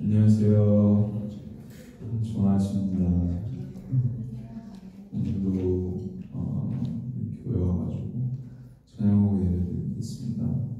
안녕하세요. 전하십니다. 오늘도 교회 와가지고 찬양하고 예배드리겠습니다.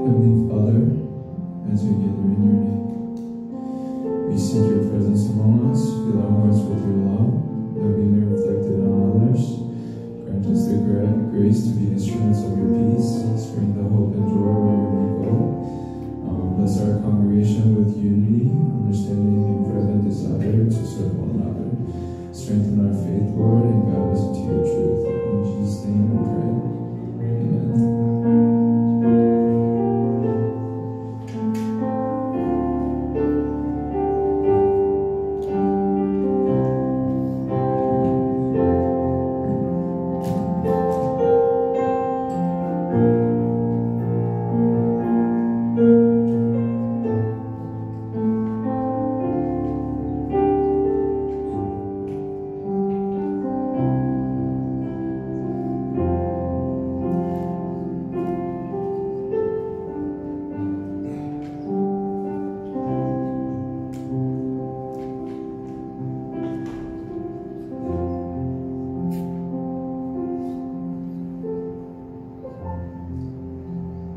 Heavenly Father, as we gather in your name, we seek your presence among us, fill our hearts with your love, that we may reflect it on others. Grant us the grace to be instruments of your peace, spreading the hope and joy wherever we go. Bless our congregation with unity, understanding, and fervent desire to serve one another. Strengthen our faith, Lord, and guide us into your truth. In Jesus' name we pray. Amen.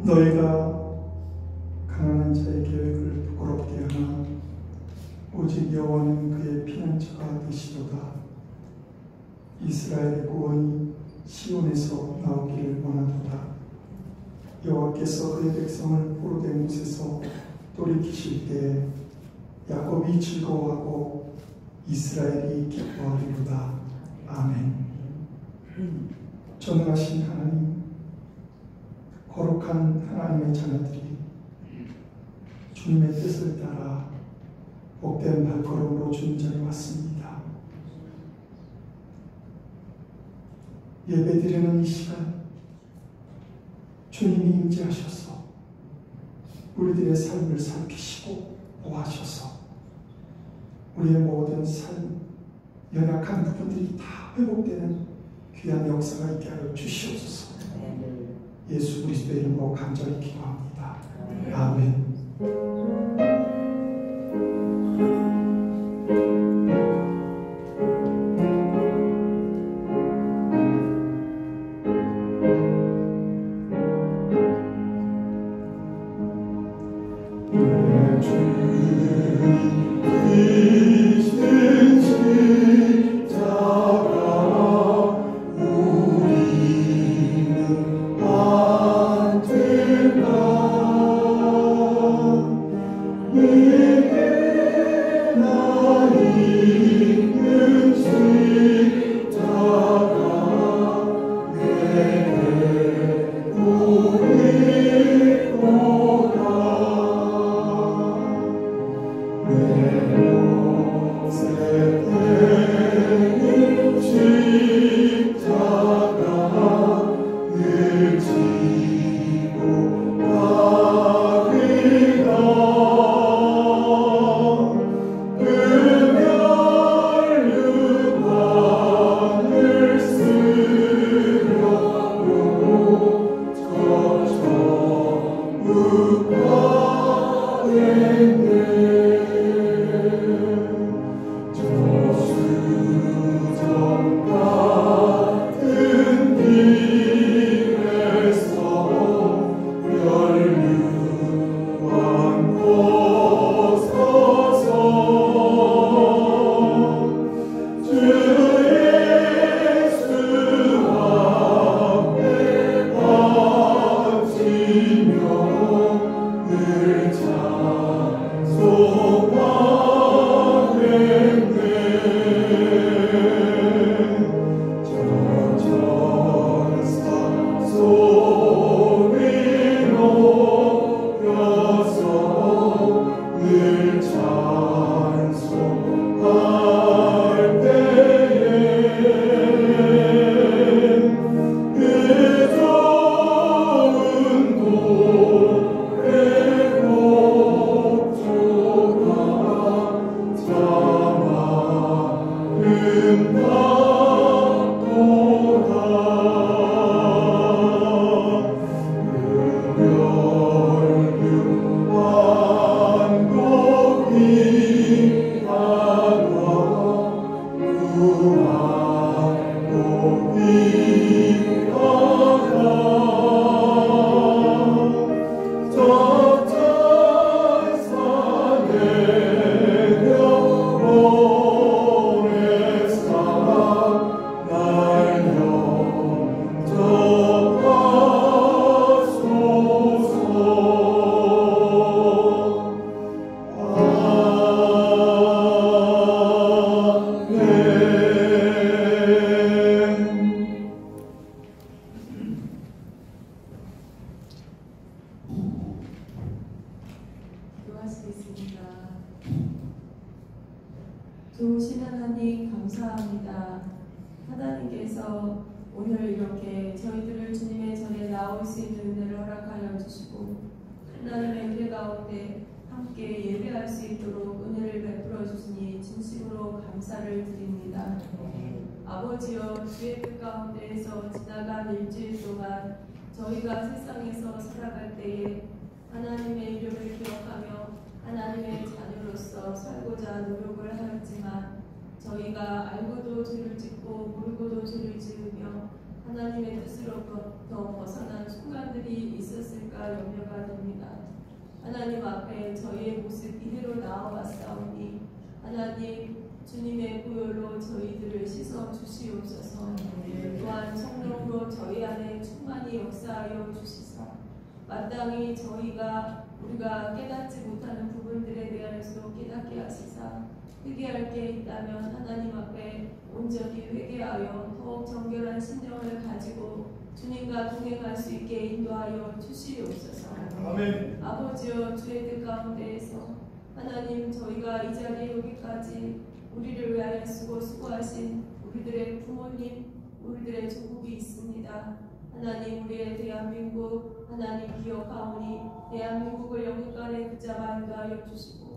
너희가 가난한 자의 계획을 부끄럽게 하나 오직 여호와는 그의 피난처가 되시도다. 이스라엘의 구원이 시온에서 나오기를 원하도다. 여호와께서 그의 백성을 포로된 곳에서 돌이키실 때에 야곱이 즐거워하고 이스라엘이 기뻐하리로다. 아멘. 전능하신 하나님, 거룩한 하나님의 자녀들이 주님의 뜻을 따라 복된 발걸음으로 주님 자리에 왔습니다. 예배드리는 이 시간 주님이 임재하셔서 우리들의 삶을 살피시고 보호하셔서 우리의 모든 삶, 연약한 부분들이 다 회복되는 귀한 역사가 있게 하여 주시옵소서. 예수 그리스도의 이름으로 간절히 기도합니다. 아멘. 내 좋으신 하나님 감사합니다. 하나님께서 오늘 이렇게 저희들을 주님의 전에 나올 수 있는 은혜를 허락하여 주시고 하나님의 은혜 가운데 함께 예배할 수 있도록 은혜를 베풀어 주시니 진심으로 감사를 드립니다. 아버지여, 주의 뜻 가운데에서 지나간 일주일 동안 저희가 세상에서 살아갈 때에 하나님의 이름을 기억하며 하나님의 자녀로서 살고자 노력을 하였지만 저희가 알고도 죄를 짓고 모르고도 죄를 지으며 하나님의 뜻으로부터 벗어난 순간들이 있었을까 염려가 됩니다. 하나님 앞에 저희의 모습 이대로 나아왔사오니 하나님 주님의 보혈로 저희들을 씻어 주시옵소서. 또한 성령으로 저희 안에 충만히 역사하여 주시사 마땅히 우리가 깨닫지 못하는 부분들에 대해서 깨닫게 하시사 회개할 게 있다면 하나님 앞에 온전히 회개하여 더욱 정결한 심령을 가지고 주님과 동행할 수 있게 인도하여 주시옵소서. 아멘. 아버지여, 주의 뜻 가운데에서 하나님 저희가 이 자리에 오기까지 우리를 위하여 수고하신 우리들의 부모님, 우리들의 조국이 있습니다. 하나님, 우리의 대한민국 하나님 기억하오니 대한민국을 영육간에 붙잡아 인도하여 주시고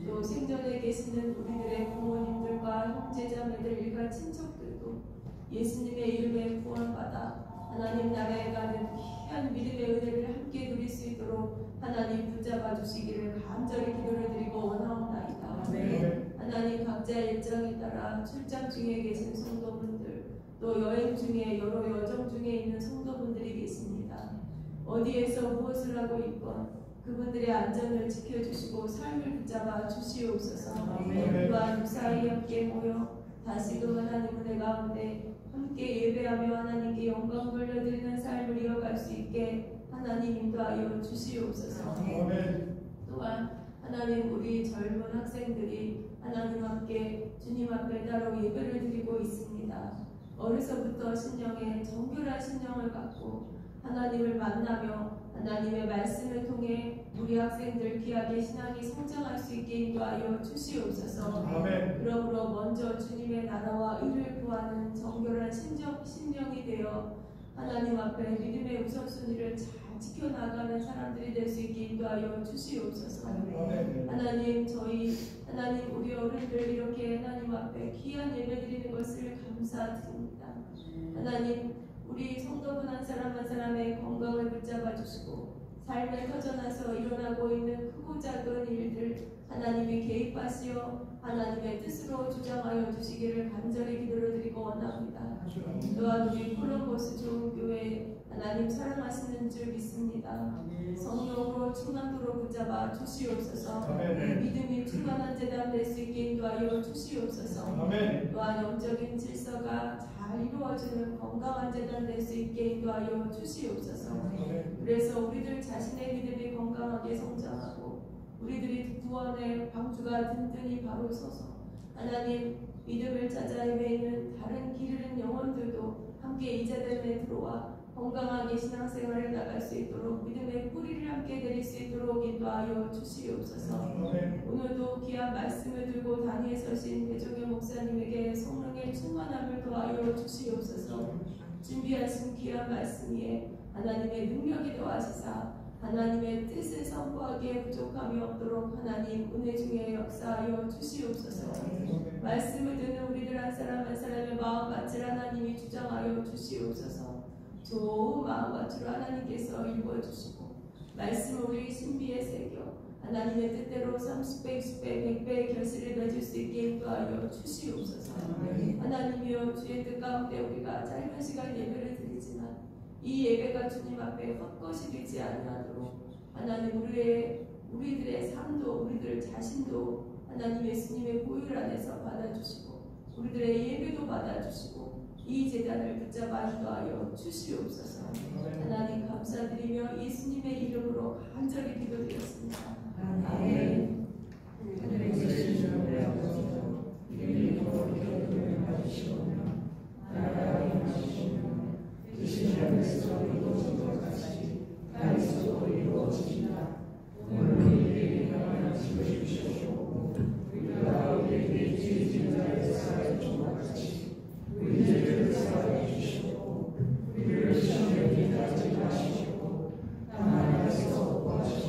또 생전에 계시는 우리들의 부모님들과 형제자매들 일가 친척들도 예수님의 이름에 구원받아 하나님 나라에 가는 귀한 믿음의 은혜를 함께 누릴 수 있도록 하나님 붙잡아 주시기를 간절히 기도를 드리고 원하옵나이다. 네. 하나님 각자의 일정에 따라 출장 중에 계신 성도분들 또 여행 중에 여러 여정 중에 있는 성도분들이 계십니다. 어디에서 무엇을 하고 있건 그분들의 안전을 지켜주시고 삶을 붙잡아 주시옵소서. 또한 무사히 함께 모여 다시금 하나님 은혜 가운데 함께 예배하며 하나님께 영광 돌려드리는 삶을 이어갈 수 있게 하나님 인도하여 주시옵소서. 또한 하나님 우리 젊은 학생들이 하나님 함께 주님 앞에 따로 예배를 드리고 있습니다. 어려서부터 신령에 정결한 신령을 갖고 하나님을 만나며 하나님의 말씀을 통해 우리 학생들 귀하게 신앙이 성장할 수 있게 인도하여 주시옵소서. 아멘. 그러므로 먼저 주님의 나라와 의를 구하는 정결한 심령이 되어 하나님 앞에 믿음의 우선순위를 잘 지켜나가는 사람들이 될 수 있게 인도하여 주시옵소서. 아멘. 하나님 우리 어른들 이렇게 하나님 앞에 귀한 예배 드리는 것을 감사드립니다. 하나님 우리 성도분 한 사람 한 사람의 건강을 붙잡아 주시고 삶에 터져나서 일어나고 있는 크고 작은 일들 하나님이 개입하시어 하나님의 뜻으로 주장하여 주시기를 간절히 기도드리고 원합니다. 또한 우리 콜럼버스 좋은교회 하나님 사랑하시는 줄 믿습니다. 성령으로 충만도로 붙잡아 주시옵소서. 믿음이 충만한 재단 될 수 있게 인도하여 주시옵소서. 또한 영적인 질서가 잘 이루어지는 건강한 재단 될 수 있게 인도하여 주시옵소서. 그래서 우리들 자신의 믿음이 건강하게 성장하고 우리들이 구원의 방주가 든든히 바로 서서 하나님 믿음을 찾아 헤매는 다른 길 잃은 영혼들도 함께 이 재단에 들어와 건강하게 신앙생활을 나갈 수 있도록 믿음의 뿌리를 함께 내릴 수 있도록 인도하여 주시옵소서. 오늘도 귀한 말씀을 들고 단위에 서신 배종현 목사님에게 성령의 충만함을 더하여 주시옵소서. 준비하신 귀한 말씀 위에 하나님의 능력이 더하시사 하나님의 뜻을 선포하기에 부족함이 없도록 하나님 은혜 중에 역사하여 주시옵소서. 말씀을 듣는 우리들 한 사람 한 사람의 마음밭을 하나님이 주장하여 주시옵소서. 좋은 마음밭으로 하나님께서 읽어주시고 말씀을 우리 신비에 새겨 하나님의 뜻대로 30배, 60배, 100배의 결실을 맺을 수 있게 인도하여 주시옵소서. 하나님이여 주의 뜻 가운데 우리가 짧은 시간 예배를 드리지만 이 예배가 주님 앞에 헛것이 되지 아니하도록 하나님 우리들의 삶도 우리들 자신도 하나님 예수님의 보혈 안에서 받아주시고 우리들의 예배도 받아주시고 이 제단을 붙잡아 인도하여 주시옵소서. 하나님 감사드리며 예수님의 이름으로 간절히 기도드렸습니다. 아멘. 우리를 시험에 들게 하지 마시고 다만 안에서 구하시옵소서.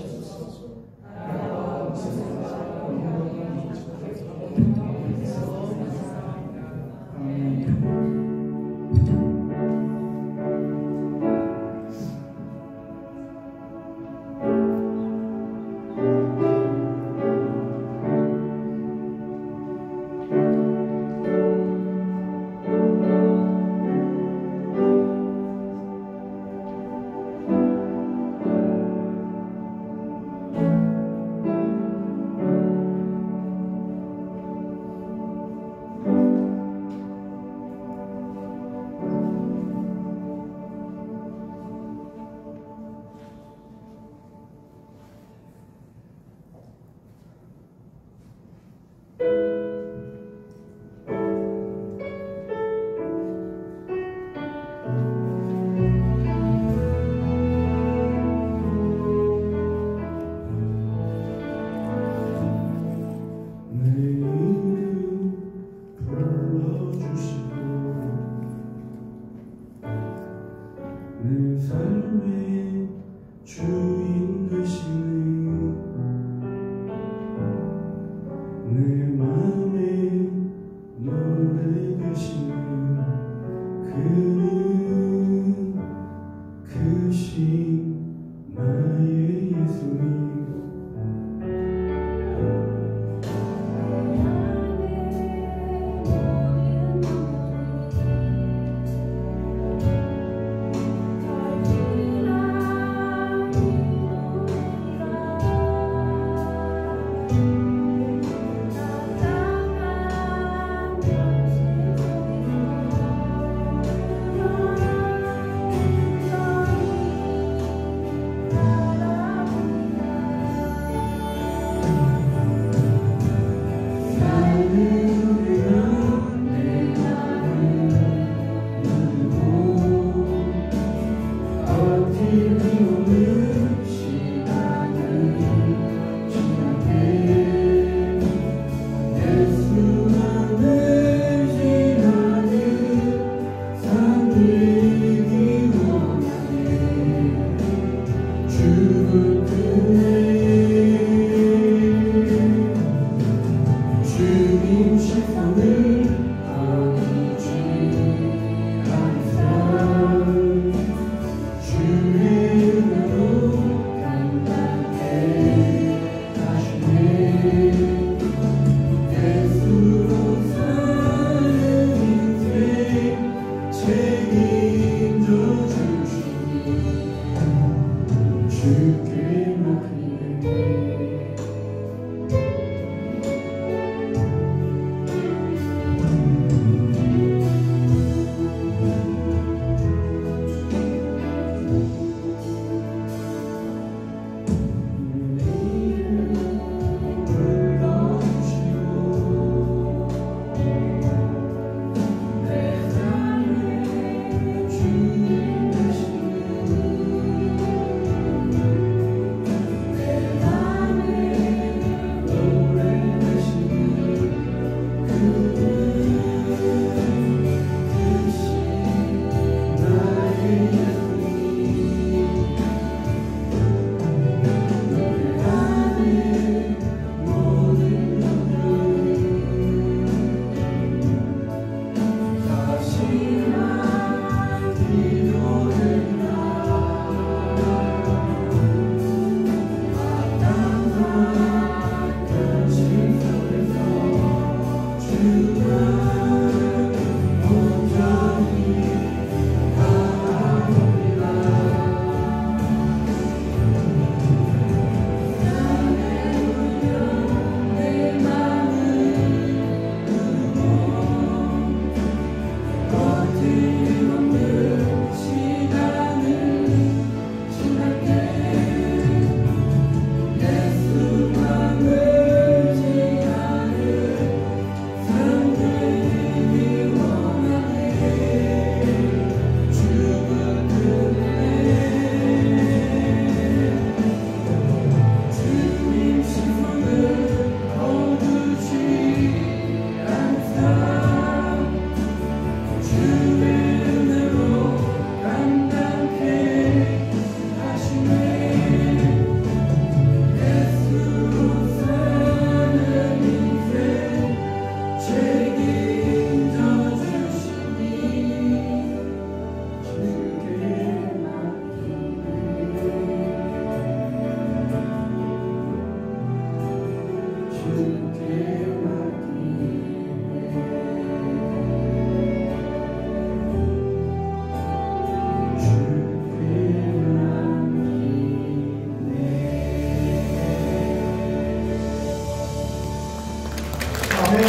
아멘.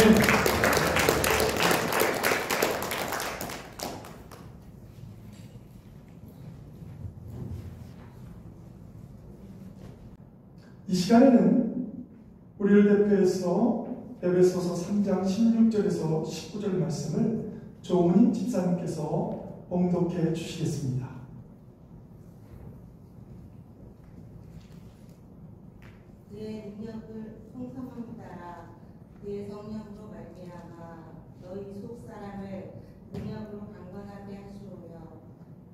이 시간에는 우리를 대표해서 에베소서 3장 16절에서 19절 말씀을 조은희 집사님께서 봉독해 주시겠습니다. 그의 능력을 풍성함 따라 그의 성령으로 말미암아 너희 속사람을 능력으로 강건하게 하시오며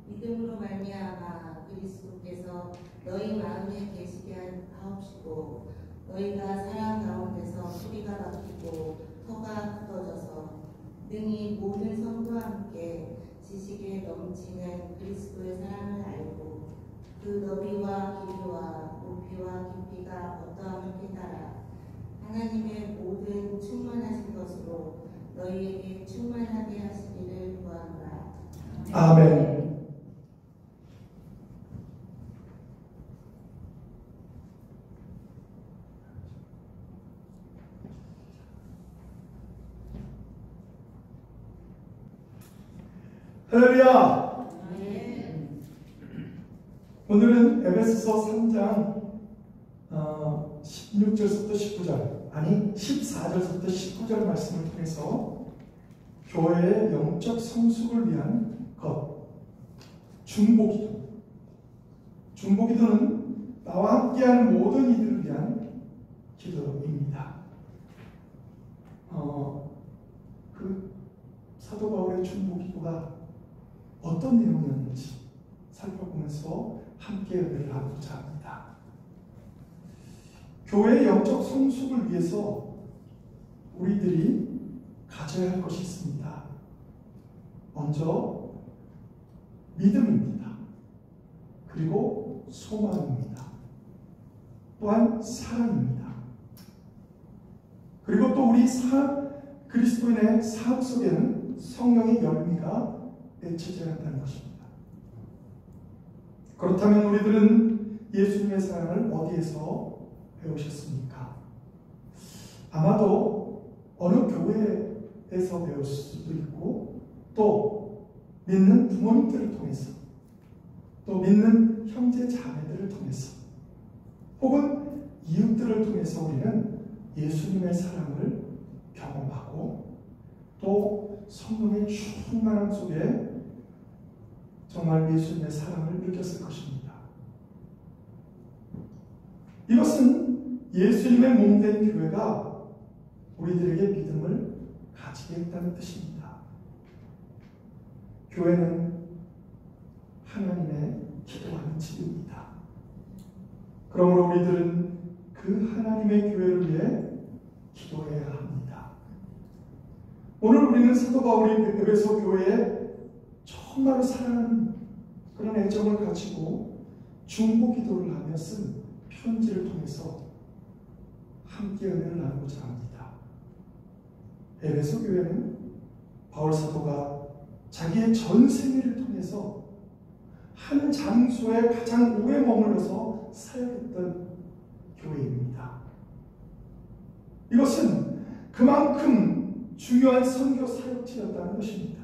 믿음으로 말미암아 그리스도께서 너희 마음에 계시게 하옵시고 너희가 사랑 가운데서 소리가 바뀌고 터가 굳어져서 능히 모든 성도와 함께 지식에 넘치는 그리스도의 사랑을 알고 그 너비와 길이와 높이와 깊이가 어떠함을 깨달아 하나님의 모든 충만하신 것으로 너희에게 충만하게 하시기를 구하노라. 아멘. 할렐루야. 오늘은 에베소서 3장 16절부터 19절, 아니 14절부터 19절 말씀을 통해서 교회의 영적 성숙을 위한 것, 중보기도. 중보기도는 나와 함께하는 모든 이들을 위한 기도입니다. 그 사도 바울의 중보기도가 어떤 내용이었는지 살펴보면서 함께 은혜를 나누고자 합니다. 교회의 영적 성숙을 위해서 우리들이 가져야 할 것이 있습니다. 먼저 믿음입니다. 그리고 소망입니다. 또한 사랑입니다. 그리고 또 우리 그리스도인의 삶 속에는 성령의 열매가 맺혀져야 한다는 것입니다. 그렇다면 우리들은 예수님의 사랑을 어디에서 배우셨습니까? 아마도 어느 교회에서 배울 수도 있고, 또 믿는 부모님들을 통해서, 또 믿는 형제 자매들을 통해서, 혹은 이웃들을 통해서 우리는 예수님의 사랑을 경험하고 또 성령의 충만함 속에 정말 예수님의 사랑을 느꼈을 것입니다. 이것은 예수님의 몸된 교회가 우리들에게 믿음을 가지게 했다는 뜻입니다. 교회는 하나님의 기도하는 집입니다. 그러므로 우리들은 그 하나님의 교회를 위해 기도해야 합니다. 오늘 우리는 사도 바울이 에베소 교회에 정말로 사랑하는 그런 애정을 가지고 중보 기도를 하며 쓴 편지를 통해서 함께 은혜를 나누고자 합니다. 에베소 교회는 바울 사도가 자기의 전 생애를 통해서 한 장소에 가장 오래 머물러서 사역했던 교회입니다. 이것은 그만큼 중요한 선교 사역지였다는 것입니다.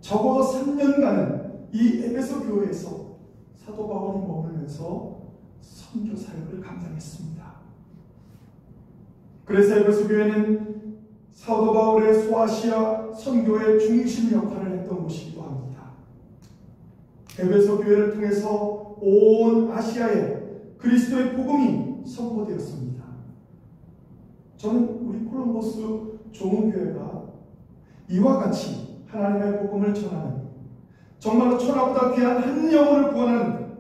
적어도 3년간은 이 에베소 교회에서 사도 바울이 머물면서 선교 사역을 감당했습니다. 그래서 에베소 교회는 사도 바울의 소아시아 선교의 중심 역할을 했던 곳이기도 합니다. 에베소 교회를 통해서 온 아시아에 그리스도의 복음이 선포되었습니다. 저는 우리 콜럼버스 좋은 교회가 이와 같이 하나님의 복음을 전하는, 정말로 천하보다 귀한 한 영혼을 구원하는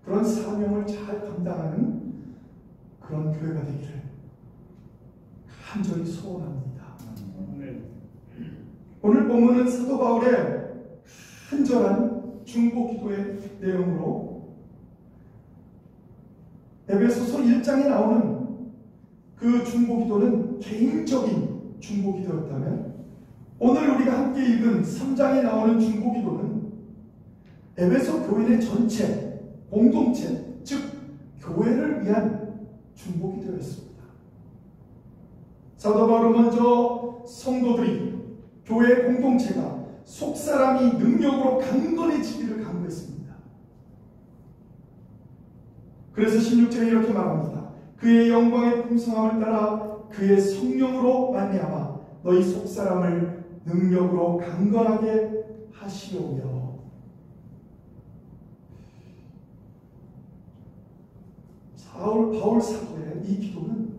그런 사명을 잘 감당하는 그런 교회가 되기를 간절히 소원합니다. 오늘 본문은 사도 바울의 간절한 중보 기도의 내용으로 에베소서 1장에 나오는 그 중보 기도는 개인적인 중보 기도였다면, 오늘 우리가 함께 읽은 3장에 나오는 중보 기도는 에베소 교인의 전체, 공동체, 즉 교회를 위한 중보 기도였습니다. 사도 바울은 먼저 성도들이, 교회 공동체가 속사람이 능력으로 강건해지기를 간구했습니다. 그래서 16절에 이렇게 말합니다. 그의 영광의 풍성함을 따라 그의 성령으로 말미암아 너희 속사람을 능력으로 강건하게 하시오며. 바울 사도의 이 기도는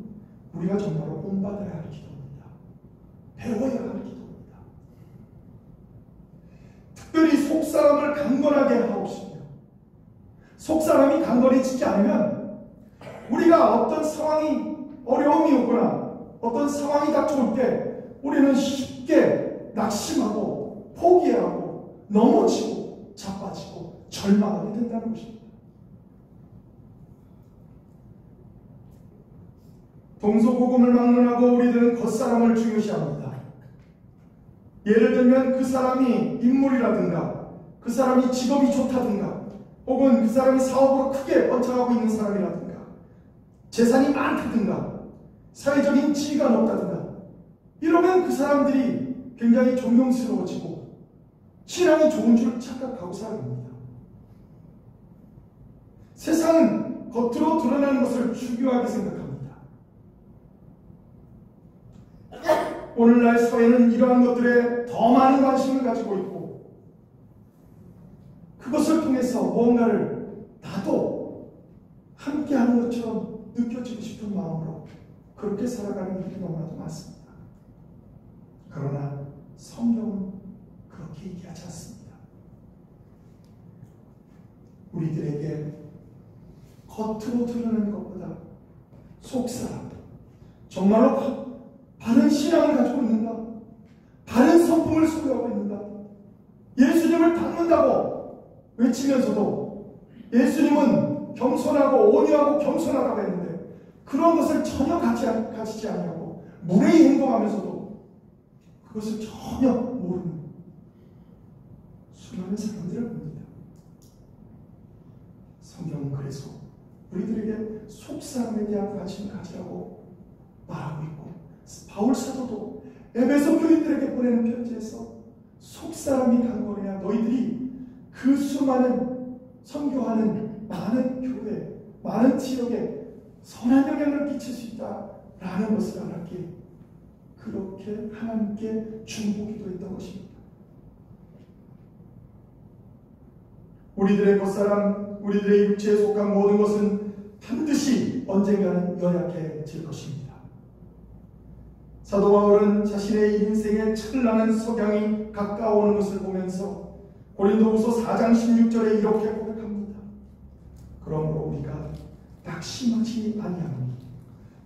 우리가 정말로 본받아야 할 기도입니다. 배워야 할 기도입니다. 특별히 속사람을 강건하게 하옵시며, 속사람이 강건해지지 않으면 우리가 어떤 상황이 어려움이 오거나 어떤 상황이 닥쳐올 때 우리는 쉽게 낙심하고 포기하고 넘어지고 자빠지고 절망하게 된다는 것입니다. 동서고금을 막론하고 우리들은 겉사람을 중요시합니다. 예를 들면 그 사람이 인물이라든가 그 사람이 직업이 좋다든가 혹은 그 사람이 사업으로 크게 번창하고 있는 사람이라든가 재산이 많다든가 사회적인 지위가 높다든가 이러면 그 사람들이 굉장히 존경스러워지고 신앙이 좋은 줄 착각하고 살아갑니다. 세상은 겉으로 드러나는 것을 중요하게 생각합니다. 오늘날 사회는 이러한 것들에 더 많은 관심을 가지고 있고 그것을 통해서 무언가를 나도 함께하는 것처럼 느껴지고 싶은 마음으로 그렇게 살아가는 일이 너무나도 많습니다. 그러나 성경은 그렇게 얘기하지 않습니다. 우리들에게 겉으로 드러나는 것보다 속사람, 정말로 바른 신앙을 가지고 있는가? 바른 성품을 소유하고 있는가? 예수님을 닮는다고 외치면서도 예수님은 겸손하고 온유하고 겸손하다고 했는데 그런 것을 전혀 가지지 아니하고 무례히 행동하면서도 그것을 전혀 모르는 수많은 사람들을 봅니다. 성경은 그래서 우리들에게 속사람에 대한 관심을 가지라고 말하고 있고 바울 사도도 에베소 교인들에게 보내는 편지에서 속사람이 강건해야 너희들이 그 수많은 선교하는 많은 교회, 많은 지역에 선한 영향을 끼칠 수 있다라는 것을 알았기에 그렇게 하나님께 중보기도 했던 것입니다. 우리들의 겉사람, 우리들의 육체에 속한 모든 것은 반드시 언젠가는 연약해질 것입니다. 사도 바울은 자신의 인생의 찬란한 석양이 가까워오는 것을 보면서 고린도후서 4장 16절에 이렇게 고백합니다. 그러므로 우리가 낙심하지 아니하노니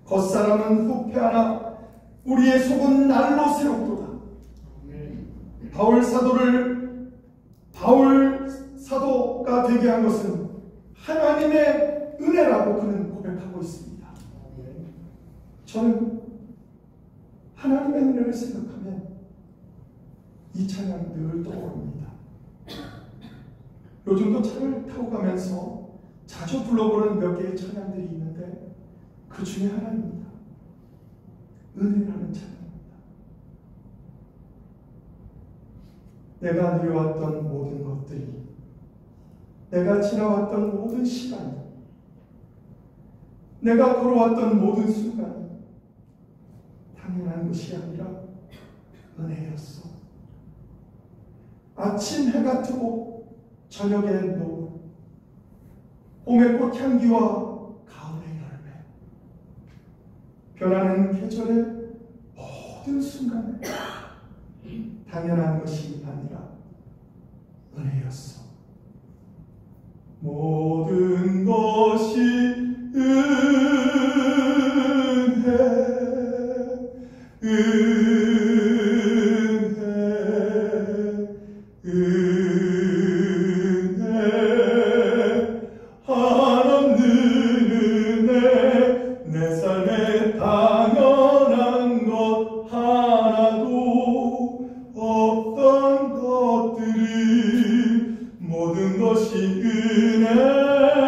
겉사람은 후패하나 우리의 속은 날로 새롭도다. 바울 사도가 되게 한 것은 하나님의 은혜라고 그는 고백하고 있습니다. 저는 하나님의 은혜를 생각하면 이 찬양이 늘 떠오릅니다. 요즘도 차를 타고 가면서 자주 불러보는 몇 개의 찬양들이 있는데 그 중에 하나입니다. 은혜라는 찬양입니다. 내가 누려왔던 모든 것들이, 내가 지나왔던 모든 시간이, 내가 걸어왔던 모든 순간이 당연한 것이 아니라 은혜였어. 아침 해가 뜨고 저녁의 노을, 봄의 꽃향기와 가을의 열매, 변하는 계절의 모든 순간에 당연한 것이 아니라 은혜였어. 모든 것이 한없는 은혜, 내 삶에 당연한 것 하나도 없던 것들이 모든 것이 은혜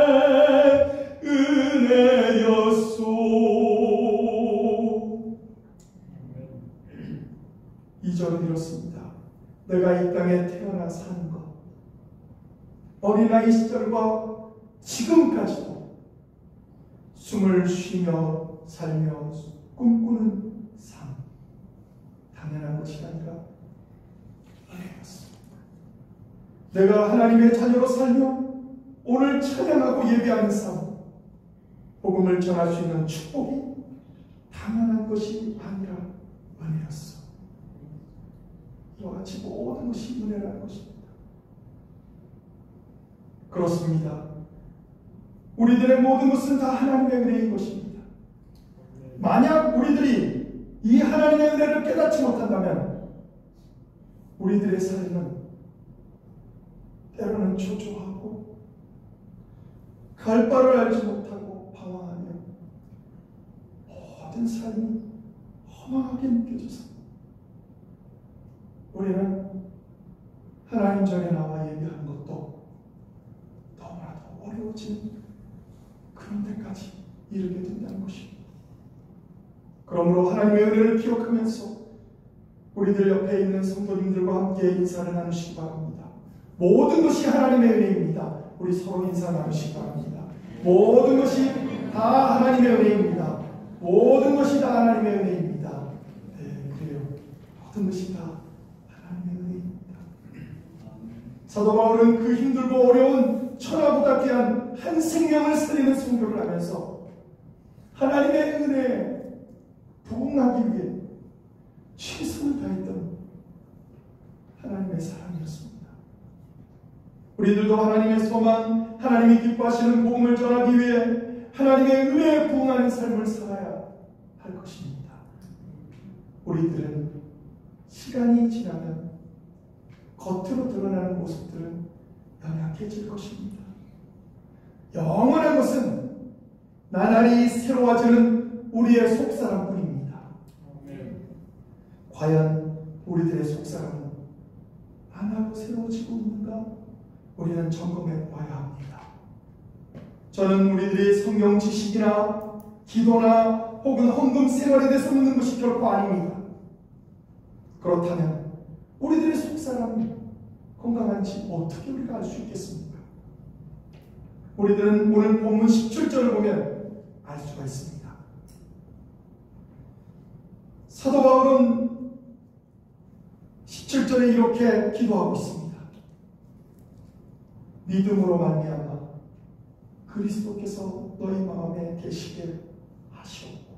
어린아이 시절과 지금까지도 숨을 쉬며 살며 꿈꾸는 삶, 당연한 것이 아니라 은혜였습니다. 내가 하나님의 자녀로 살며 오늘 찬양하고 예배하는 삶, 복음을 전할 수 있는 축복이 당연한 것이 아니라 은혜였어. 이와 같이 모든 것이 은혜라는 것입니다. 그렇습니다. 우리들의 모든 것은 다 하나님의 은혜인 것입니다. 만약 우리들이 이 하나님의 은혜를 깨닫지 못한다면 우리들의 삶은 때로는 초조하고 갈 바를 알지 못하고 방황하며 모든 삶이 허망하게 느껴져서 우리는 하나님 전에 나와 예배하는 것도 너무나도 어려워진 그런 데까지 이르게 된다는 것입니다. 그러므로 하나님의 은혜를 기억하면서 우리들 옆에 있는 성도님들과 함께 인사를 나누시기 바랍니다. 모든 것이 하나님의 은혜입니다. 우리 서로 인사 나누시기 바랍니다. 모든 것이 다 하나님의 은혜입니다. 모든 것이 다 하나님의 은혜입니다. 네, 그래요. 모든 것이 다 하나님의 은혜입니다. 사도 바울은 그 힘들고 어려운 천하보다 귀한 한 생명을 살리는 선교를 하면서 하나님의 은혜에 부응하기 위해 최선을 다했던 하나님의 사람이었습니다. 우리들도 하나님의 소망, 하나님이 기뻐하시는 복음을 전하기 위해 하나님의 은혜에 부응하는 삶을 살아야 할 것입니다. 우리들은 시간이 지나면 겉으로 드러나는 모습들은 연약해질 것입니다. 영원한 것은 나날이 새로워지는 우리의 속사람뿐입니다. 과연 우리들의 속사람은 하나로 새로워지고 있는가? 우리는 점검해 봐야 합니다. 저는 우리들의 성경 지식이나 기도나 혹은 헌금 생활에 대해서 묻는 것이 결코 아닙니다. 그렇다면 우리들의 속사람이 건강한지 어떻게 우리가 알 수 있겠습니까? 우리들은 오늘 본문 17절을 보면 알 수가 있습니다. 사도 바울은 17절에 이렇게 기도하고 있습니다. 믿음으로 말미암아 그리스도께서 너희 마음에 계시게 하시옵고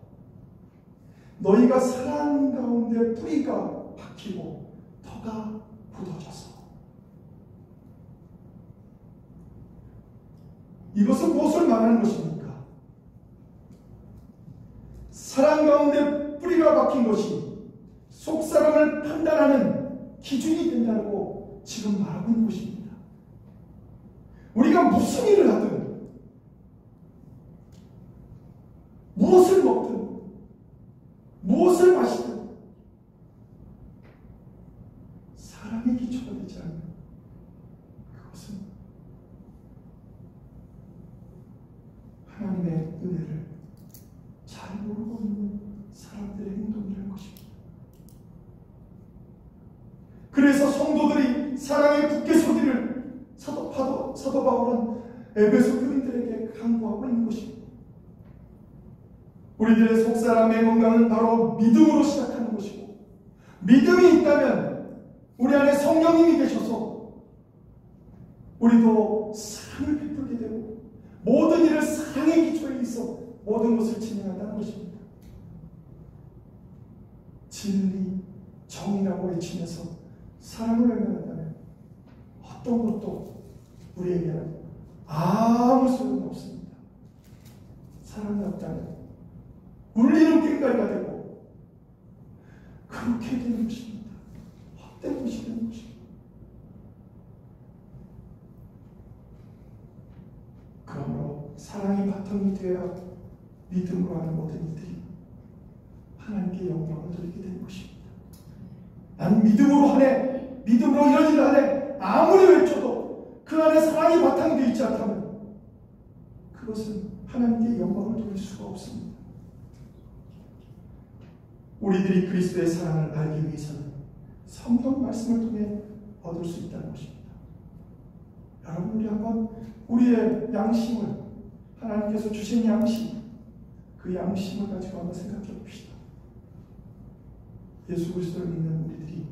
너희가 사랑 가운데 뿌리가 박히고 터가 굳어져서 이것은 무엇을 말하는 것입니까? 사랑 가운데 뿌리가 박힌 것이 속사람을 판단하는 기준이 된다고 지금 말하고 있는 것입니다. 우리가 무슨 일을 하든 무엇을 먹든 무엇을 마시든 사랑의 기초가 되지 않으면 그것은 하나님의 은혜를 잘 모르고 있는 사람들의 행동이라는 것입니다. 그래서 성도들이 사랑의 북개소리를 사도 바울은 에베소 교인들에게 강구하고 있는 것입니다. 우리들의 속사람의 건강은 바로 믿음으로 시작하는 것이고 믿음이 있다면 우리 안에 성령님이 계셔서 우리도 사랑을 베풀게 되고 모든 일을 사랑의 기초에 있어 모든 것을 진행한다는 것입니다. 진리, 정의라고 외치면서 사랑을 외면한다면 어떤 것도 우리에게는 아무 소용이 없습니다. 사랑이 없다면 울리는 꽹과리가 되고 그렇게 되는 것입니다. 헛된 것이 되는 것입니다. 그러므로 사랑이 바탕이 되어야 믿음으로 하는 모든 일들이 하나님께 영광을 돌리게 되는 것입니다. 난 믿음으로 하네, 믿음으로 이런 일을 하네, 아무리 외쳐도 그 안에 사랑이 바탕이 되어 있지 않다면 그것은 하나님께 영광을 돌릴 수가 없습니다. 우리들이 그리스도의 사랑을 알기 위해서는 성경 말씀을 통해 얻을 수 있다는 것입니다. 여러분, 우리 한번 우리의 양심을, 하나님께서 주신 양심, 그 양심을 가지고 한번 생각해 봅시다. 예수 그리스도를 믿는 우리들이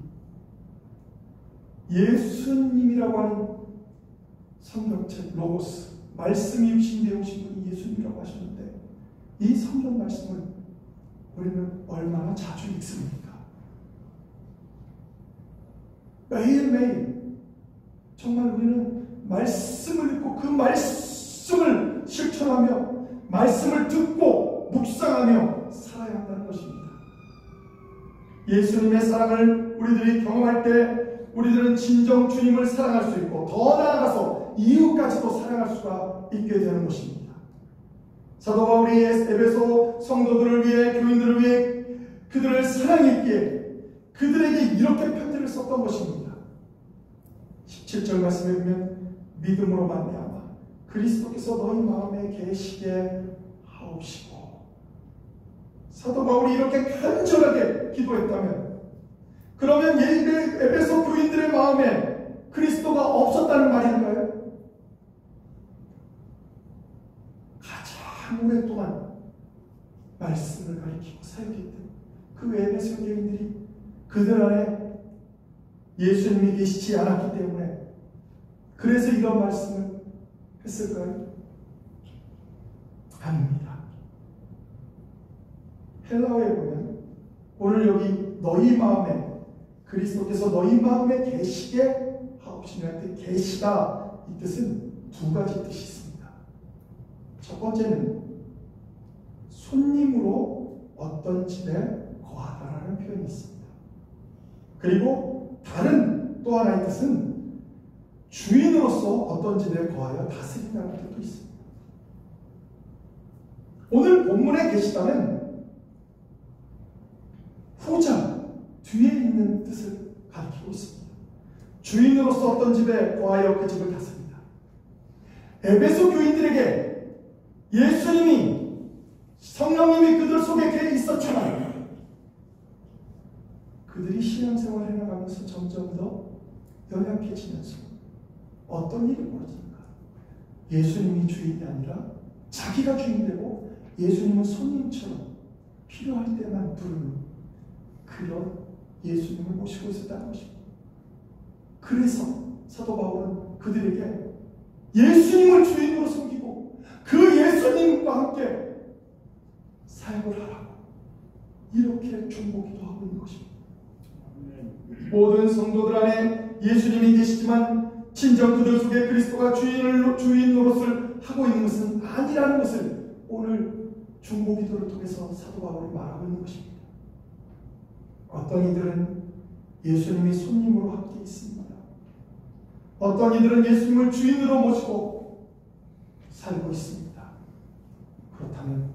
예수님이라고 하는 성경책 로고스, 말씀이 육신되어 오신 분이 예수님이라고 하셨는데, 이 성경 말씀을 우리는 얼마나 자주 읽습니까? 매일매일 정말 우리는 말씀을 읽고 그 말씀을 실천하며 말씀을 듣고 묵상하며 살아야 한다는 것입니다. 예수님의 사랑을 우리들이 경험할 때 우리들은 진정 주님을 사랑할 수 있고, 더 나아가서 이웃까지도 사랑할 수가 있게 되는 것입니다. 사도 바울이 에베소 성도들을 위해, 교인들을 위해 그들을 사랑했기에 그들에게 이렇게 편지를 썼던 것입니다. 17절 말씀에 보면 믿음으로 말미암아 그리스도께서 너희 마음에 계시게 하옵시고. 사도 바울이 이렇게 간절하게 기도했다면, 그러면 에베소 교인들의 마음에 그리스도가 없었다는 말인가요? 가장 오랫동안 말씀을 가리키고 살기 때문에 그 에베소 교인들이 그들 안에 예수님이 계시지 않았기 때문에, 그래서 이런 말씀을 했을까요? 아닙니다. 헬라어에 보면 오늘 여기 너희 마음에, 그리스도께서 너희 마음에 계시게 하옵시며 할 때 계시다, 이 뜻은 두 가지 뜻이 있습니다. 첫 번째는 손님으로 어떤 집에 거하다라는 표현이 있습니다. 그리고 다른 또 하나의 뜻은 주인으로서 어떤 집에 거하여 다스린다는 뜻도 있습니다. 오늘 본문에 계시다는 후자, 뒤에 있는 뜻을 가리키고 있습니다. 주인으로서 어떤 집에 거하여 그 집을 다스린다. 에베소 교인들에게 예수님이, 성령님이 그들 속에 있었지만 그들이 신앙생활을 해나가면서 점점 더 연약해지면서 어떤 일이 벌어지는가? 예수님이 주인이 아니라 자기가 주인되고 예수님은 손님처럼 필요할 때만 부르는 그런 예수님을 모시고 있었다는 것입니다. 그래서 사도 바울은 그들에게 예수님을 주인으로 섬기고 그 예수님과 함께 사역을 하라고 이렇게 중보기도 하고 있는 것입니다. 모든 성도들 안에 예수님이 계시지만 진정 그들 속에 그리스도가 주인 노릇을 하고 있는 것은 아니라는 것을 오늘 중보기도를 통해서 사도 바울이 말하고 있는 것입니다. 어떤 이들은 예수님이 손님으로 함께 있습니다. 어떤 이들은 예수님을 주인으로 모시고 살고 있습니다. 그렇다면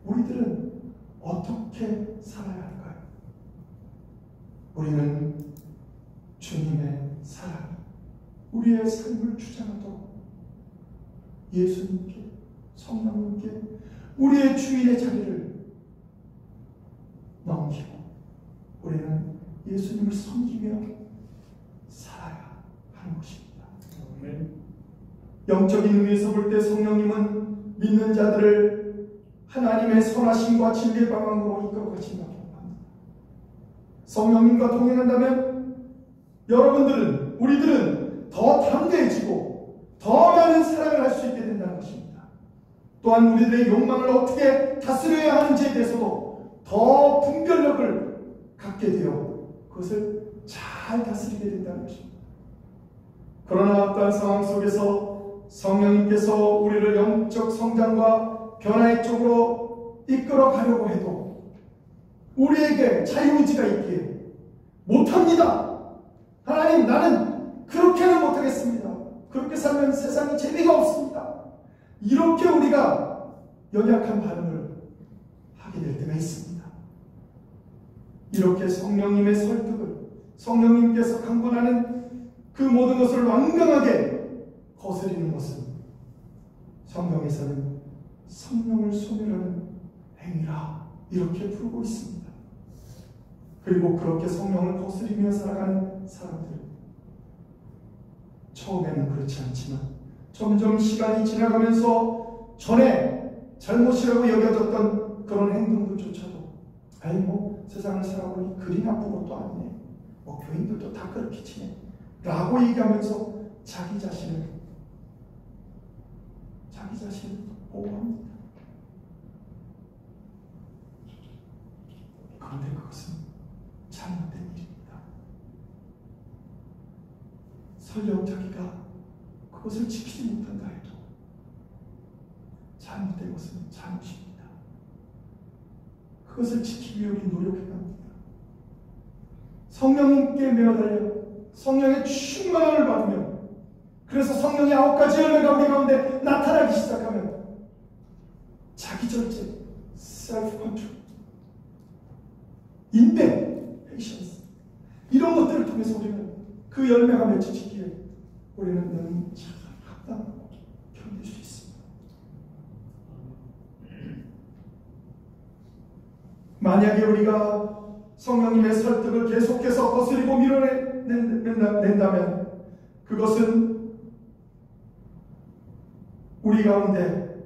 우리들은 어떻게 살아야 할까요? 우리는 주님의 사랑이 우리의 삶을 주장하도록 예수님께, 성령님께 우리의 주인의 자리를 넘기고 우리는 예수님을 섬기며 살아야 하는 것입니다. 영적인 의미에서 볼 때 성령님은 믿는 자들을 하나님의 선하심과 진리의 방향으로 이끌어 가신다고 합니다. 성령님과 동행한다면 여러분들은, 우리들은 더 담대해지고 더 많은 사랑을 할 수 있게 된다는 것입니다. 또한 우리들의 욕망을 어떻게 다스려야 하는지에 대해서도 더 분별력을 갖게 되어 그것을 잘 다스리게 된다는 것입니다. 그러나 어떠한 상황 속에서 성령님께서 우리를 영적 성장과 변화의 쪽으로 이끌어 가려고 해도 우리에게 자유의지가 있기에 못합니다. 하나님, 나는 그렇게는 못하겠습니다. 그렇게 살면 세상에 재미가 없습니다. 이렇게 우리가 연약한 반응을 하게 될 때가 있습니다. 이렇게 성령님의 설득을, 성령님께서 강권하는 그 모든 것을 완강하게 거스리는 것은 성경에서는 성령을 소멸하는 행위라 이렇게 부르고 있습니다. 그리고 그렇게 성령을 거스리며 살아가는 사람들은 처음에는 그렇지 않지만 점점 시간이 지나가면서 전에 잘못이라고 여겨졌던 그런 행동들조차도 아니 뭐 세상을 살아보니 그리 나쁜 것도 아니네, 뭐 교인들도 다 그렇게 지내 라고 얘기하면서 자기 자신을 보호합니다. 그런데 그것은 잘못된 일입니다. 설령 자기가 그것을 지키지 못한다 해도 잘못된 것은 잘못입니다. 그것을 지키기 위해 우리 노력해야 합니다. 성령님께 매어달려 성령의 충만함을 받으며, 그래서 성령의 9가지 열매가 우리 가운데 나타나기 시작하면 자기 절제, 셀프 컨트롤, 인내, 페이션스, 이런 것들을 통해서 우리는 그 열매가 맺혀지기에 우리는 능히 잘 합당하고 견딜 수 있습니다. 만약에 우리가 성령님의 설득을 계속해서 거스리고 밀어낸다면 그것은 우리 가운데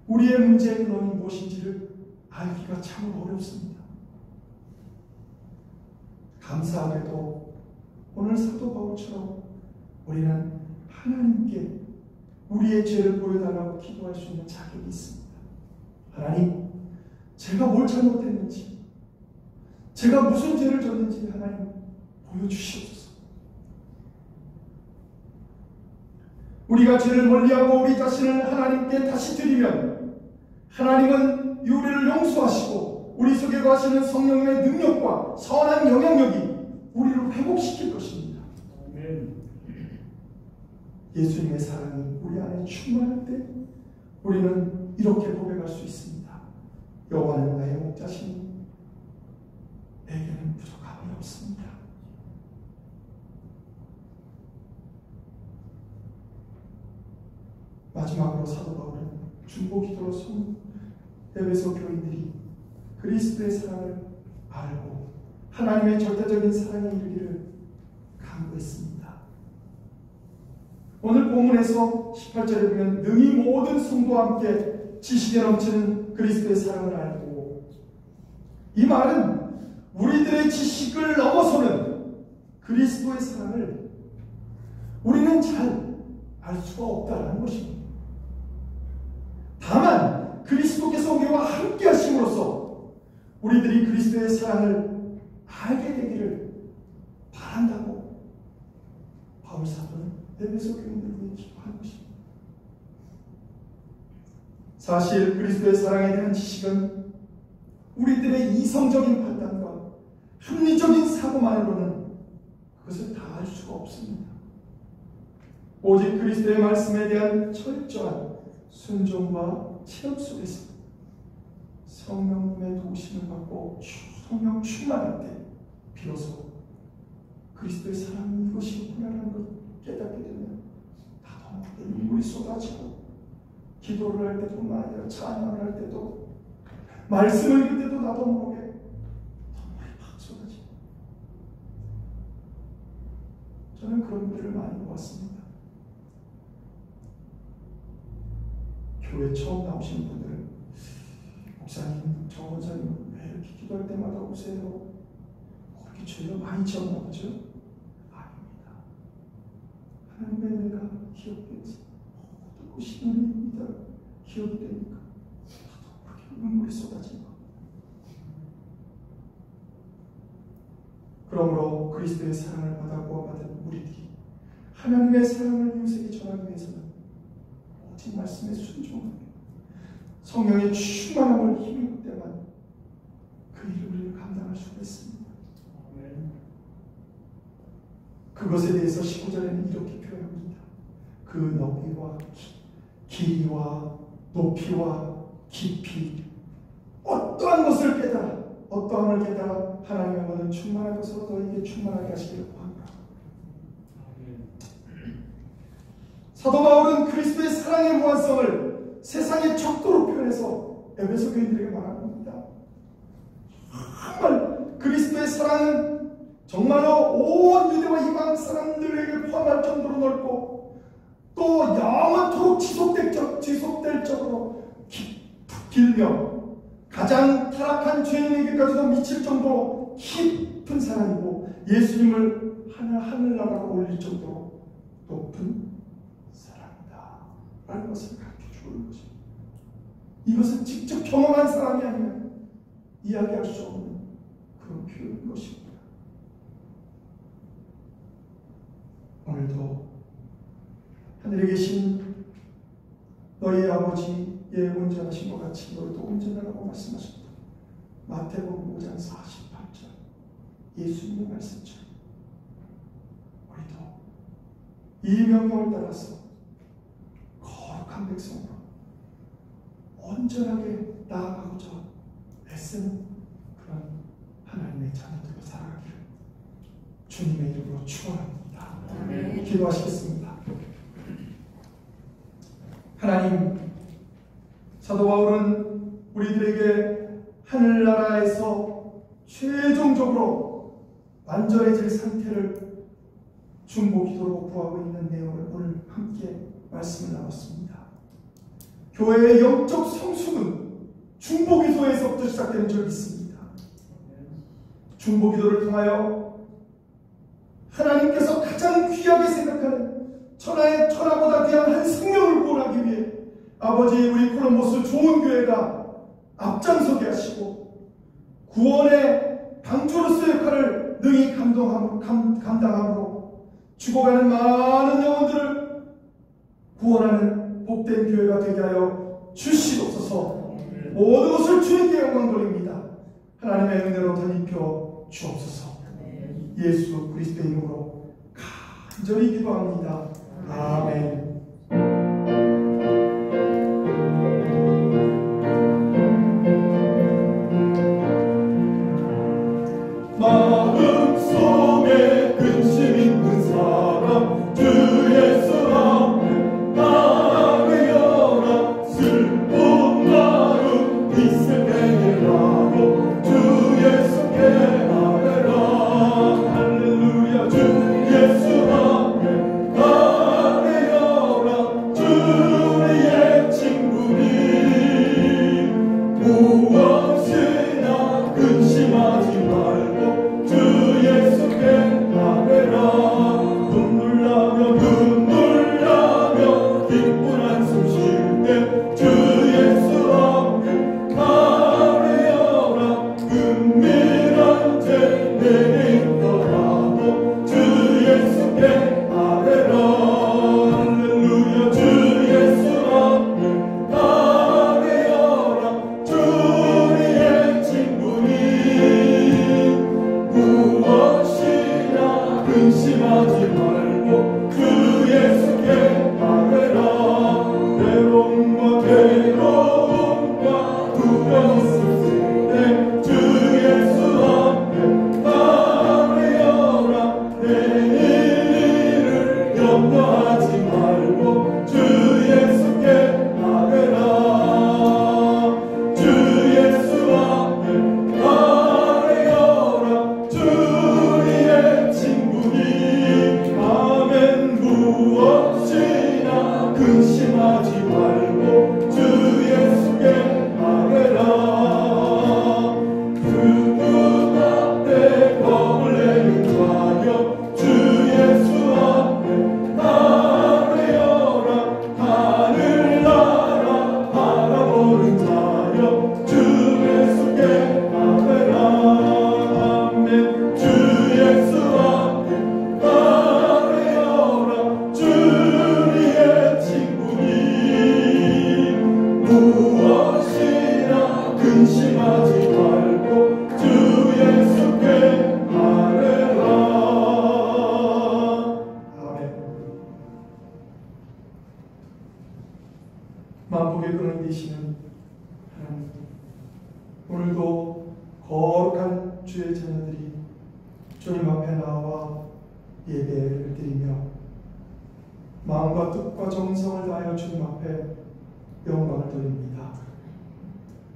우리의 문제의 근원이 무엇인지를 알기가 참 어렵습니다. 감사하게도 오늘 사도 바울처럼 우리는 하나님께 우리의 죄를 보여달라고 기도할 수 있는 자격이 있습니다. 하나님, 제가 뭘 잘못했는지, 제가 무슨 죄를 졌는지 하나님 보여주시옵소서. 우리가 죄를 멀리하고 우리 자신을 하나님께 다시 드리면 하나님은 우리를 용서하시고 우리 속에 거하시는 성령의 능력과 선한 영향력이 우리를 회복시킬 것입니다. 예수님의 사랑이 우리 안에 충만할 때 우리는 이렇게 고백할 수 있습니다. 여호와는 나의 목자시니 내게는 부족함이 없습니다. 마지막으로 사도 바울은 중보기도로 에베소 교인들이 그리스도의 사랑을 알고 하나님의 절대적인 사랑에 이르기를 간구했습니다. 오늘 본문에서 18절에 보면 능히 모든 성도와 함께 지식에 넘치는 그리스도의 사랑을 알고, 이 말은 우리들의 지식을 넘어서는 그리스도의 사랑을 우리는 잘 알 수가 없다는 것입니다. 다만 그리스도께서 우리와 함께 하심으로써 우리들이 그리스도의 사랑을 알게 되기를 바란다고 바울 사도는 에베소 교인들을 위해 기도하는 것입니다. 사실 그리스도의 사랑에 대한 지식은 우리들의 이성적인 판단과 합리적인 사고만으로는 그것을 다 알 수가 없습니다. 오직 그리스도의 말씀에 대한 철저한 순종과 체험 속에서 성령님의 도우심을 받고 성령 충만할 때 비로소 그리스도의 사랑이 이것이구나라는 걸 깨닫게 되면 나도 모르게 눈물이 쏟아지고, 기도를 할 때뿐만 아니라 찬양을 할 때도, 말씀을 읽을 때도 나도 모르게 눈물이 막 쏟아지고, 저는 그런 일을 많이 보았습니다. 교회 처음 나오시는 분들은 목사님, 정 원사님 왜 이렇게 기도할 때마다 오세요? 그렇게 죄를 많이 지었나 보죠? 아닙니다. 하나님의 은혜가 기억되어서 모든 것이 은혜입니다. 기억이 되니까 나도 그렇게 눈물이 쏟아지고, 그러므로 그리스도의 사랑을 받아 구원받은 우리들이 하나님의 사랑을 이웃에게 전하기 위해서는 오직 말씀에 순종하며 성령의 충만함을 힘입을 때만 그 일을 우리를 감당할 수가 있습니다. 그것에 대해서 19절에는 이렇게 표현합니다. 그 너비와 길이와 높이와 깊이 어떠한 것을 깨달아, 어떠함을 깨달아 하나님의 모든 충만한 것으로 너에게 충만하게 하시기를 구합니다. 사도 바울은 그리스도의 사랑의 무한성을 세상의 척도로 표현해서 에베소 교인들에게 말하는 겁니다. 정말 그리스도의 사랑은 정말로 온 유대와 이방 사람들에게 포함할 정도로 넓고 또 영원토록 지속될 정도로 길며 가장 타락한 죄인에게까지도 미칠 정도로 깊은 사랑이고 예수님을 하늘나라로 올릴 정도로 높은 사랑이다 라는 것을 가르쳐주는 것입니다. 이것은 직접 경험한 사람이 아니면 이야기할 수 없는 그런 표현인 것입니다. 오늘도 하늘에 계신 너희 아버지의 온전하신 것 같이 너희도 온전하라고 말씀하셨다. 마태복음 5장 48절 예수님의 말씀처럼 우리도 이 명령을 따라서 거룩한 백성으로 온전하게 나아가고자 애쓰는 그런 하나님의 자녀들로 살아가기를 주님의 이름으로 축원합니다. 기도하시겠습니다. 하나님, 사도 바울은 우리들에게 하늘나라에서 최종적으로 완전해질 상태를 중보기도로 구하고 있는 내용을 오늘 함께 말씀을 나눴습니다. 교회의 영적 성숙은 중보기도에서부터 시작되는 줄 믿습니다. 중보기도를 통하여 하나님께서 가장 귀하게 생각하는 천하보다 귀한 한 생명을 구원하기 위해 아버지 우리 콜럼버스 좋은 교회가 앞장서게 하시고 구원의 방주로서의 역할을 능히 감당함으로 죽어가는 많은 영혼들을 구원하는 복된 교회가 되게 하여 주시옵소서. 모든 것을 주님께 영광 돌립니다. 하나님의 은혜로 덧입혀 주옵소서. 예수 그리스도의 이름으로 간절히 기도합니다. 아멘. 마음속에 근심 있는 사람 주 예수 앞에 나아가라. 슬픈 마음 있을 때라도 주 예수께 아뢰라. 할렐루야. 주 예수 앞에 나아가라. 주의 친구니 무엇이나 근심하지 말고 주 예수께 아뢰라. 눈물 나며 기쁜 한숨 쉴 때 주 예수 앞에 아뢰어라. 은밀한 죄 내게 있더라도 주 예수께 아뢰라. 할렐루야. 주 예수 앞에 아뢰어라. 주의 친구니 무엇이나 근심하지 말고 주 예수께 아뢰라. 괴로움과 두려움 있을 때 주 예수 앞에 아뢰어라. 내일 일을 염려하지 말고 주 예수께 아뢰라. 주 예수 앞에 아뢰어라. 주의 친구니 아멘. 무엇이나 근심하지 말고 주 예수께 아뢰라. 그분 앞에 겁을 내는 자여 주 예수 앞에 아뢰어라. 하늘나라 바라보는 자여 주 예수께 아뢰라. 아멘. 주 예수 앞에 아뢰어라. 주의 친구니 무엇이나 근심하지 말고 주 예수께 아뢰라. 아멘. 만복의 근원 되시는 하나님, 오늘도 거룩한 주의 자녀들이 주님 앞에 나와 예배를 드리며 마음과 뜻과 정성을 다하여 주님 앞에 영광을 돌립니다.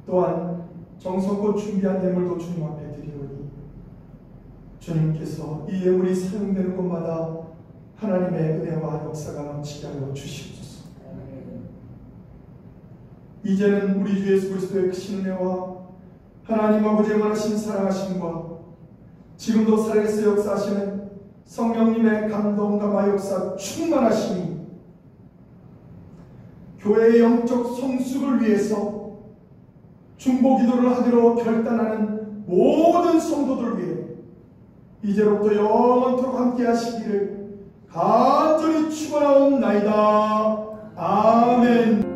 또한 정성껏 준비한 예물도 주님 앞에 드리오니 주님께서 이 예물이 사용되는 곳마다 하나님의 은혜와 역사가 넘치게 하여 주시옵소서. 이제는 우리 주 예수 그리스도의 크신 은혜와 하나님 아버지의 원하신 사랑하심과 지금도 살아계서 역사하시는 성령님의 감동과 마역사 충만하심이 교회의 영적 성숙을 위해서 중보기도를 하기로 결단하는 모든 성도들 위해 이제로부터 영원토록 함께 하시기를 간절히 축원하옵나이다. 아멘.